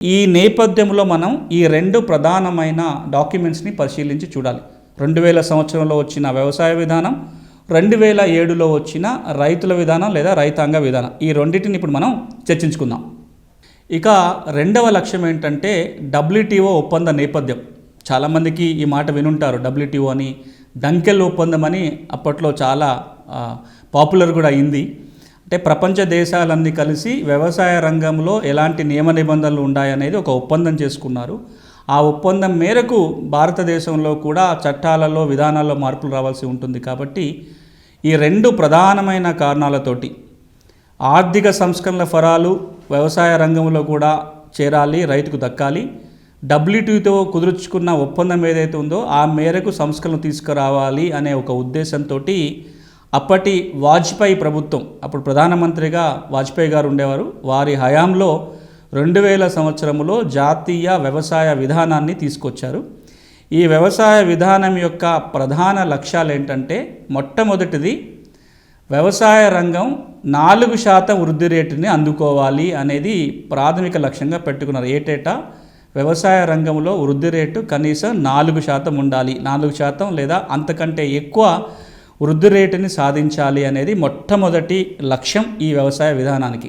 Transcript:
ఈ నేపథ్యంలో మనం ఈ రెండు ప్రధానమైన డాక్యుమెంట్స్ని పరిశీలించి చూడాలి. 2000 సంవత్సరంలో వచ్చిన వ్యవసాయ విధానం, 2007లో వచ్చిన రైతుల విధానం లేదా రైతాంగ విధానం, ఈ రెండింటిని ఇప్పుడు మనం చర్చించుకుందాం. ఇక రెండవ లక్ష్యం ఏంటంటే WTO ఒప్పంద నేపథ్యం. చాలామందికి ఈ మాట వినుంటారు. WTO అని, డంకెల్ ఒప్పందం అని అప్పట్లో చాలా పాపులర్ కూడా అయింది. అంటే ప్రపంచ దేశాలన్నీ కలిసి వ్యవసాయ రంగంలో ఎలాంటి నియమ నిబంధనలు ఉన్నాయనేది ఒక ఒప్పందం చేసుకున్నారు. ఆ ఒప్పందం మేరకు భారతదేశంలో కూడా చట్టాలలో, విధానాల్లో మార్పులు రావాల్సి ఉంటుంది. కాబట్టి ఈ రెండు ప్రధానమైన కారణాలతోటి ఆర్థిక సంస్కరణల ఫలాలు వ్యవసాయ రంగంలో కూడా చేరాలి, రైతుకు దక్కాలి. WTOతో కుదుర్చుకున్న ఒప్పందం ఏదైతే ఉందో ఆ మేరకు సంస్కరణలు తీసుకురావాలి అనే ఒక ఉద్దేశంతో అప్పటి వాజ్పేయి ప్రభుత్వం, అప్పుడు ప్రధానమంత్రిగా వాజ్పేయి గారు ఉండేవారు, వారి హయాంలో 2000 సంవత్సరంలో జాతీయ వ్యవసాయ విధానాన్ని తీసుకొచ్చారు. ఈ వ్యవసాయ విధానం యొక్క ప్రధాన లక్ష్యాలు ఏంటంటే, మొట్టమొదటిది వ్యవసాయ రంగం 4% వృద్ధి రేటుని అందుకోవాలి అనేది ప్రాథమిక లక్ష్యంగా పెట్టుకున్నారు. ఏటేటా వ్యవసాయ రంగంలో వృద్ధి రేటు కనీసం 4% ఉండాలి, 4% లేదా అంతకంటే ఎక్కువ వృద్ధి రేటుని సాధించాలి అనేది మొట్టమొదటి లక్ష్యం ఈ వ్యవసాయ విధానానికి.